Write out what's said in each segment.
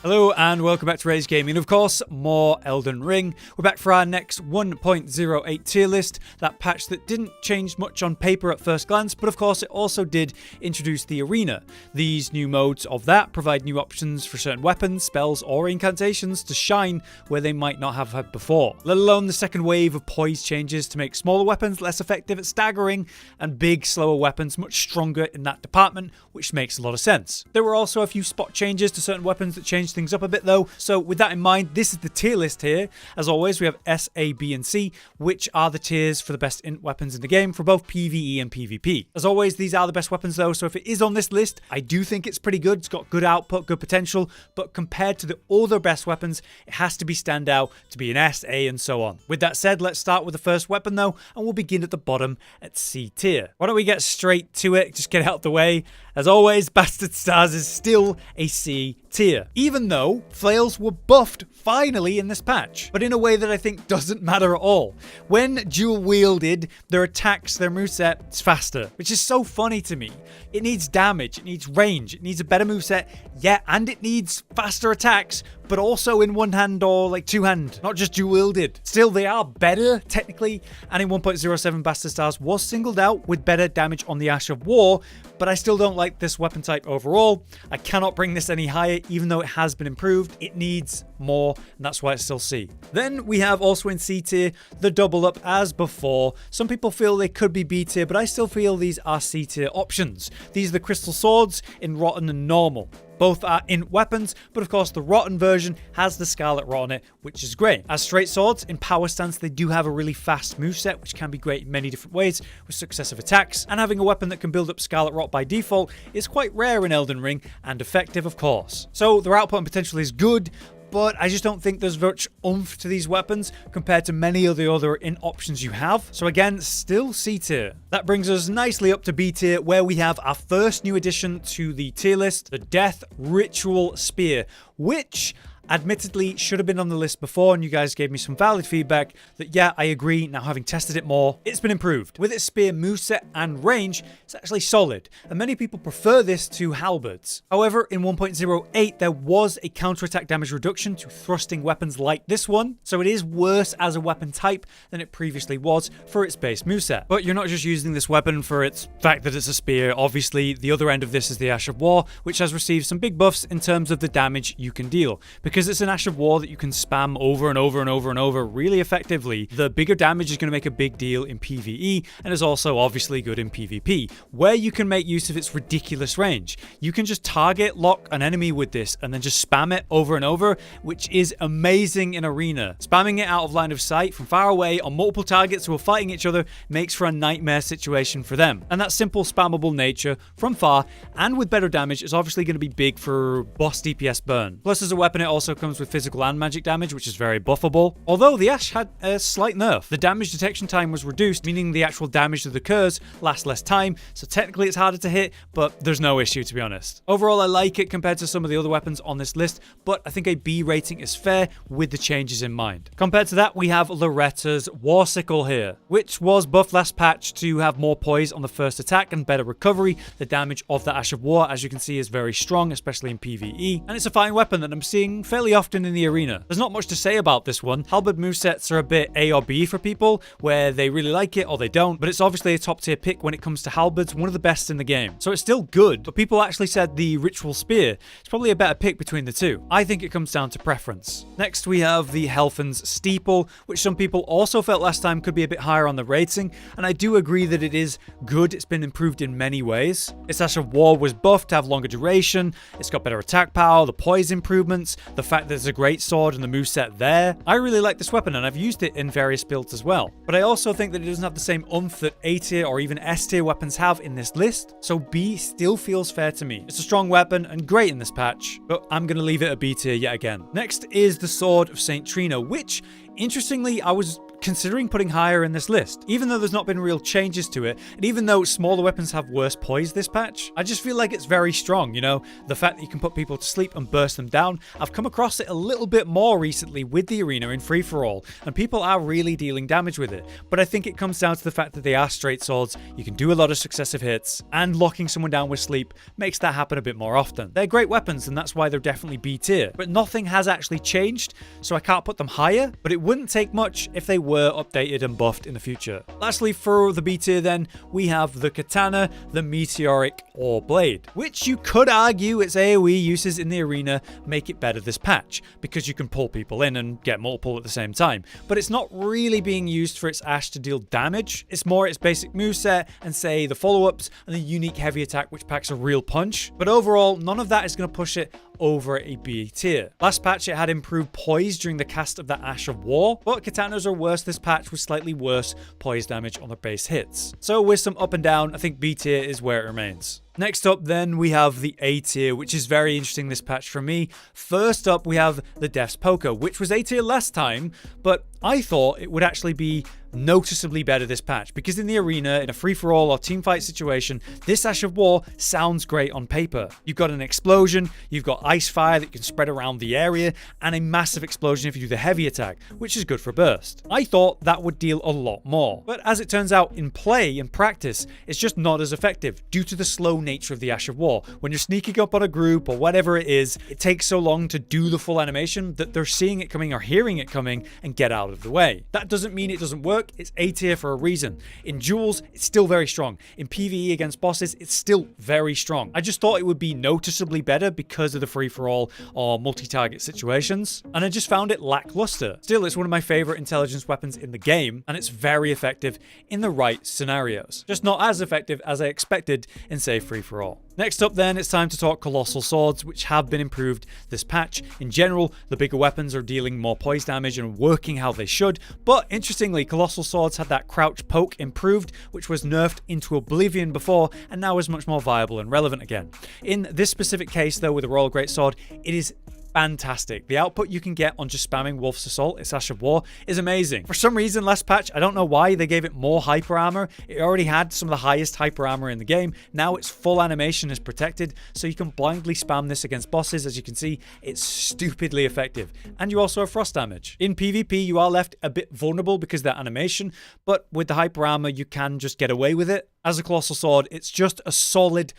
Hello and welcome back to Rage Gaming. Of course, more Elden Ring. We're back for our next 1.08 tier list, that patch that didn't change much on paper at first glance, but of course it also did introduce the arena. These new modes of that provide new options for certain weapons, spells, or incantations to shine where they might not have had before. Let alone the second wave of poise changes to make smaller weapons less effective at staggering, and big, slower weapons much stronger in that department, which makes a lot of sense. There were also a few spot changes to certain weapons that changed things up a bit though, so with that in mind, this is the tier list here. As always, we have S, A, B, and C, which are the tiers for the best int weapons in the game for both PvE and PvP. As always, these are the best weapons though, so if it is on this list, I do think it's pretty good. It's got good output, good potential, but compared to the other best weapons, it has to be standout to be an S, A, and so on. With that said, let's start with the first weapon though, and we'll begin at the bottom at C tier. Why don't we get straight to it, just get it out of the way. As always, Bastard Stars is still a C tier, even though flails were buffed finally in this patch, but in a way that I think doesn't matter at all. When dual wielded, their attacks, their moveset is faster, which is so funny to me. It needs damage, it needs range, it needs a better moveset, yeah, and it needs faster attacks, but also in one hand or like two hand, not just dual wielded. Still, they are better technically, and in 1.07 Bastard Stars was singled out with better damage on the Ash of War, but I still don't like this weapon type overall. I cannot bring this any higher, even though it has been improved. It needs more, and that's why it's still C. Then we have also in C tier, the double up as before. Some people feel they could be B tier, but I still feel these are C tier options. These are the Colossal Swords in Rotten and Normal. Both are int weapons, but of course the Rotten version has the Scarlet Rot on it, which is great. As straight swords, in power stance they do have a really fast moveset, which can be great in many different ways with successive attacks, and having a weapon that can build up Scarlet Rot by default is quite rare in Elden Ring, and effective of course. So their output and potential is good, but I just don't think there's much oomph to these weapons compared to many of the other int options you have. So again, still C tier. That brings us nicely up to B tier, where we have our first new addition to the tier list, the Death Ritual Spear, which admittedly should have been on the list before, and you guys gave me some valid feedback that yeah, I agree. Now having tested it more, it's been improved. With its spear moveset and range, it's actually solid, and many people prefer this to halberds. However, in 1.08 there was a counterattack damage reduction to thrusting weapons like this one, so it is worse as a weapon type than it previously was for its base moveset. But you're not just using this weapon for its fact that it's a spear. Obviously, the other end of this is the Ash of War, which has received some big buffs in terms of the damage you can deal. Because it's an Ash of War that you can spam over and over and over and over really effectively, the bigger damage is going to make a big deal in PvE, and is also obviously good in PvP, where you can make use of its ridiculous range. You can just target lock an enemy with this and then just spam it over and over, which is amazing in arena. Spamming it out of line of sight from far away on multiple targets who are fighting each other makes for a nightmare situation for them, and that simple spammable nature from far and with better damage is obviously going to be big for boss DPS burn. Plus, as a weapon, it also comes with physical and magic damage, which is very buffable. Although the Ash had a slight nerf. The damage detection time was reduced, meaning the actual damage that occurs lasts less time, so technically it's harder to hit, but there's no issue to be honest. Overall, I like it compared to some of the other weapons on this list, but I think a B rating is fair with the changes in mind. Compared to that, we have Loretta's Warsicle here, which was buffed last patch to have more poise on the first attack and better recovery. The damage of the Ash of War, as you can see, is very strong, especially in PvE, and it's a fine weapon that I'm seeing fairly often in the arena. There's not much to say about this one. Halberd movesets are a bit A or B for people, where they really like it or they don't, but it's obviously a top tier pick when it comes to halberds, one of the best in the game. So it's still good, but people actually said the Ritual Spear is probably a better pick between the two. I think it comes down to preference. Next we have the Helfen's Steeple, which some people also felt last time could be a bit higher on the rating, and I do agree that it is good. It's been improved in many ways. Its Ash of War was buffed to have longer duration, it's got better attack power, the poise improvements, the fact that there's a Greatsword and the moveset there. I really like this weapon and I've used it in various builds as well. But I also think that it doesn't have the same oomph that A tier or even S tier weapons have in this list, so B still feels fair to me. It's a strong weapon and great in this patch, but I'm going to leave it a B tier yet again. Next is the Sword of St. Trina, which, interestingly, I was considering putting higher in this list. Even though there's not been real changes to it, and even though smaller weapons have worse poise this patch, I just feel like it's very strong, you know? The fact that you can put people to sleep and burst them down. I've come across it a little bit more recently with the arena in free-for-all, and people are really dealing damage with it. But I think it comes down to the fact that they are straight swords, you can do a lot of successive hits, and locking someone down with sleep makes that happen a bit more often. They're great weapons, and that's why they're definitely B tier. But nothing has actually changed, so I can't put them higher, but it wouldn't take much if they were updated and buffed in the future. Lastly, for the B tier then, we have the Katana, the Meteoric Ore Blade, which you could argue its AoE uses in the arena make it better this patch, because you can pull people in and get multiple at the same time. But it's not really being used for its Ash to deal damage, it's more its basic moveset and say the follow-ups and the unique heavy attack which packs a real punch. But overall, none of that is going to push it over a B tier. Last patch it had improved poise during the cast of the Ash of War, but Katanas are worse this patch with slightly worse poise damage on their base hits. So with some up and down, I think B tier is where it remains. Next up then we have the A tier, which is very interesting this patch for me. First up we have the Death's Poker, which was A tier last time, but I thought it would actually be noticeably better this patch, because in the arena, in a free-for-all or teamfight situation, this Ash of War sounds great on paper. You've got an explosion, you've got ice fire that you can spread around the area, and a massive explosion if you do the heavy attack, which is good for burst. I thought that would deal a lot more, but as it turns out, in play and practice, it's just not as effective due to the slow nature of the Ash of War. When you're sneaking up on a group or whatever it is, it takes so long to do the full animation that they're seeing it coming or hearing it coming and get out of the way. That doesn't mean it doesn't work. It's A tier for a reason. In duels, it's still very strong. In PvE against bosses, it's still very strong. I just thought it would be noticeably better because of the free-for-all or multi-target situations, and I just found it lackluster. Still, it's one of my favorite intelligence weapons in the game, and it's very effective in the right scenarios. Just not as effective as I expected in, say, free-for-all. Next up then, it's time to talk Colossal Swords, which have been improved this patch. In general, the bigger weapons are dealing more poise damage and working how they should, but interestingly, Colossal Swords had that crouch poke improved, which was nerfed into oblivion before, and now is much more viable and relevant again. In this specific case though, with the Royal Greatsword, it is fantastic. The output you can get on just spamming Wolf's Assault, its Ash of War, is amazing. For some reason, last patch, I don't know why, they gave it more hyper armor. It already had some of the highest hyper armor in the game. Now its full animation is protected, so you can blindly spam this against bosses. As you can see, it's stupidly effective. And you also have frost damage. In PvP, you are left a bit vulnerable because of that animation, but with the hyper armor, you can just get away with it. As a Colossal Sword, it's just a solid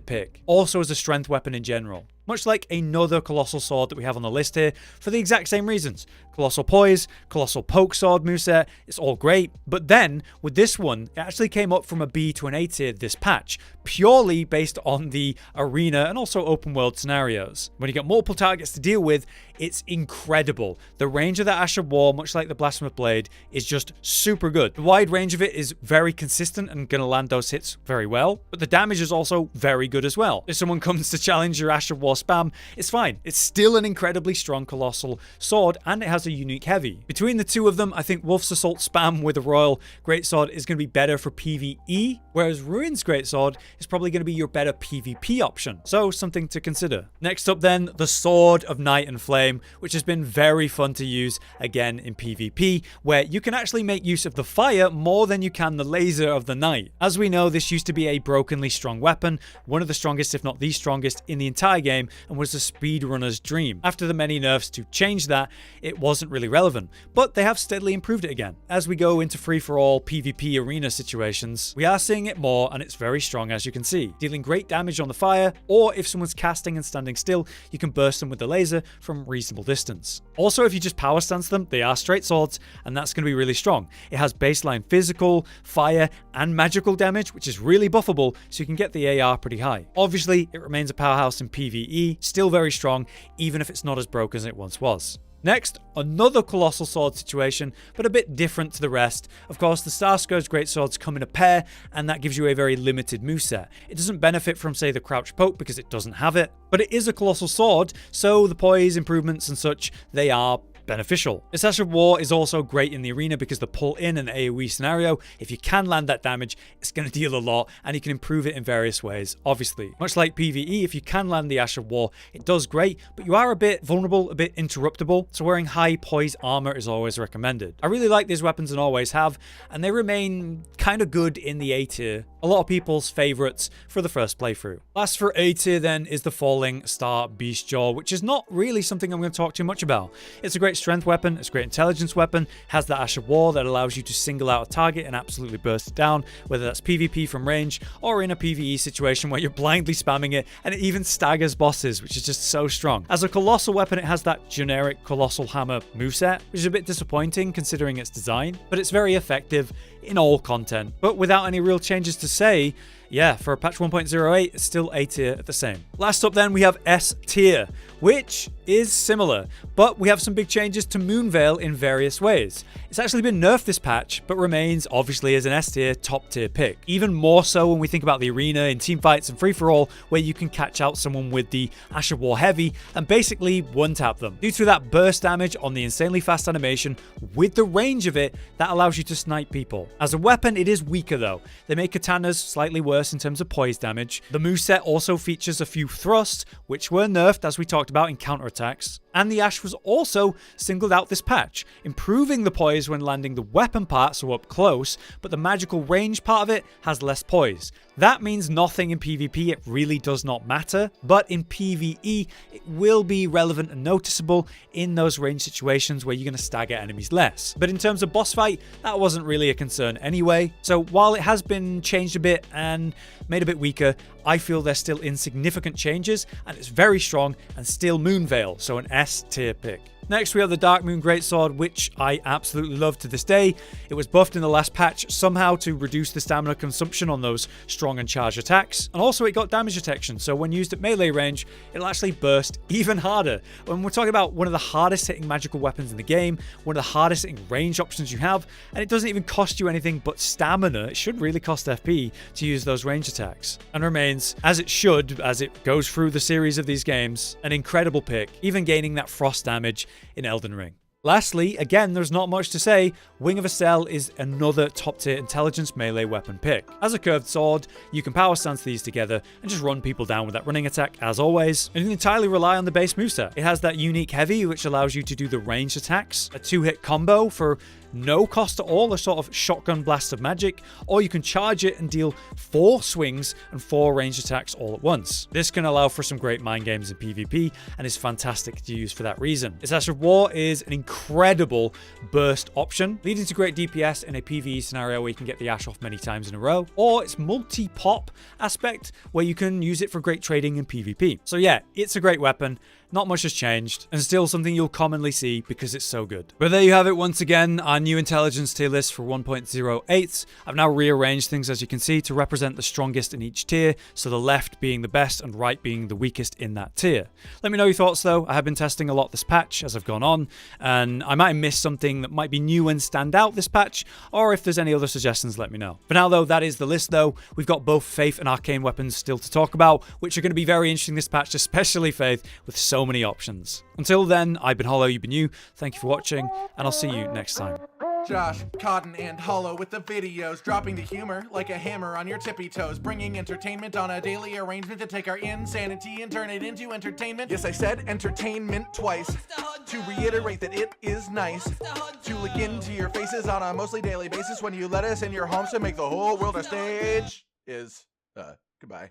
pick. Also as a strength weapon in general. Much like another Colossal Sword that we have on the list here, for the exact same reasons. Colossal Poise, Colossal Poke Sword moveset, it's all great, but then, with this one, it actually came up from a B to an A tier this patch, purely based on the arena and also open world scenarios. When you get multiple targets to deal with, it's incredible. The range of the Ash of War, much like the Blasphemous Blade, is just super good. The wide range of it is very consistent and gonna land those hits very well, but the damage is also very good as well. If someone comes to challenge your Ash of War spam, it's fine. It's still an incredibly strong Colossal Sword, and it has a unique heavy. Between the two of them, I think Wolf's Assault spam with a Royal Greatsword is going to be better for PvE, whereas Ruin's Greatsword is probably going to be your better PvP option. So something to consider. Next up then, the Sword of Night and Flame, which has been very fun to use again in PvP, where you can actually make use of the fire more than you can the laser of the night. As we know, this used to be a brokenly strong weapon, one of the strongest if not the strongest in the entire game, and was a speedrunner's dream. After the many nerfs to change that, it wasn't really relevant, but they have steadily improved it again. As we go into free-for-all PvP arena situations, we are seeing it more, and it's very strong as you can see, dealing great damage on the fire, or if someone's casting and standing still, you can burst them with the laser from reasonable distance. Also, if you just power stance them, they are straight swords, and that's going to be really strong. It has baseline physical, fire, and magical damage, which is really buffable, so you can get the AR pretty high. Obviously, it remains a powerhouse in PvE, still very strong, even if it's not as broken as it once was. Next, another Colossal Sword situation, but a bit different to the rest. Of course, the Starscourge Greatswords come in a pair, and that gives you a very limited moveset. It doesn't benefit from, say, the Crouch Poke because it doesn't have it, but it is a Colossal Sword, so the poise improvements and such, they are beneficial. This Ash of War is also great in the arena because the pull in and AoE scenario, if you can land that damage, it's going to deal a lot, and you can improve it in various ways, obviously. Much like PvE, if you can land the Ash of War, it does great, but you are a bit vulnerable, a bit interruptible, so wearing high poise armor is always recommended. I really like these weapons and always have, and they remain kind of good in the A tier. A lot of people's favorites for the first playthrough. Last for A tier then is the Fallingstar Beastjaw, which is not really something I'm going to talk too much about. It's a great strength weapon, it's a great intelligence weapon, has the Ash of War that allows you to single out a target and absolutely burst it down, whether that's PvP from range or in a PvE situation where you're blindly spamming it, and it even staggers bosses, which is just so strong. As a colossal weapon, it has that generic Colossal Hammer moveset, which is a bit disappointing considering its design, but it's very effective in all content. But without any real changes to say, yeah, for patch 1.08, it's still A tier at the same. Last up then, we have S tier, which is similar, but we have some big changes to Moonveil in various ways. It's actually been nerfed this patch, but remains obviously as an S tier, top tier pick. Even more so when we think about the arena, in teamfights and free-for-all, where you can catch out someone with the Ash of War heavy and basically one-tap them. Due to that burst damage on the insanely fast animation, with the range of it, that allows you to snipe people. As a weapon, it is weaker though. They make katanas slightly worse in terms of poise damage. The moveset also features a few thrusts, which were nerfed as we talked about in counterattacks. And the Ash was also singled out this patch, improving the poise when landing the weapon part, so up close, but the magical range part of it has less poise. That means nothing in PvP, it really does not matter, but in PvE, it will be relevant and noticeable in those range situations where you're going to stagger enemies less. But in terms of boss fight, that wasn't really a concern anyway. So while it has been changed a bit and made a bit weaker, I feel there's still insignificant changes, and it's very strong and still Moonveil, so an S tier pick. Next, we have the Darkmoon Greatsword, which I absolutely love to this day. It was buffed in the last patch somehow to reduce the stamina consumption on those strong and charged attacks. And also it got damage detection, so when used at melee range, it'll actually burst even harder. When we're talking about one of the hardest hitting magical weapons in the game, one of the hardest hitting range options you have, and it doesn't even cost you anything but stamina. It should really cost FP to use those range attacks. And remains, as it should, as it goes through the series of these games, an incredible pick, even gaining that frost damage in Elden Ring. Lastly, again, there's not much to say, Wing of Astel is another top tier intelligence melee weapon pick. As a curved sword, you can power stance these together and just run people down with that running attack as always, and you can entirely rely on the base moveset. It has that unique heavy which allows you to do the ranged attacks, a 2-hit combo for no cost at all, a sort of shotgun blast of magic, or you can charge it and deal 4 swings and 4 ranged attacks all at once. This can allow for some great mind games in PvP and is fantastic to use for that reason. Its Ash of War is an incredible burst option, leading to great DPS in a PvE scenario where you can get the Ash off many times in a row, or its multi-pop aspect where you can use it for great trading in PvP. So yeah, it's a great weapon. Not much has changed, and still something you'll commonly see because it's so good. But there you have it once again, our new intelligence tier list for 1.08. I've now rearranged things, as you can see, to represent the strongest in each tier, so the left being the best and right being the weakest in that tier. Let me know your thoughts though. I have been testing a lot this patch as I've gone on, and I might have missed something that might be new and stand out this patch, or if there's any other suggestions, let me know. For now though, that is the list though. We've got both Faith and Arcane weapons still to talk about, which are going to be very interesting this patch, especially Faith, with so many options. Until then, I've been Hollow, you've been you. Thank you for watching, and I'll see you next time. Josh, Cotton, and Hollow with the videos, dropping the humor like a hammer on your tippy toes, bringing entertainment on a daily arrangement to take our insanity and turn it into entertainment. Yes, I said entertainment twice, to reiterate that it is nice to look into your faces on a mostly daily basis when you let us in your homes to make the whole world a stage. Goodbye.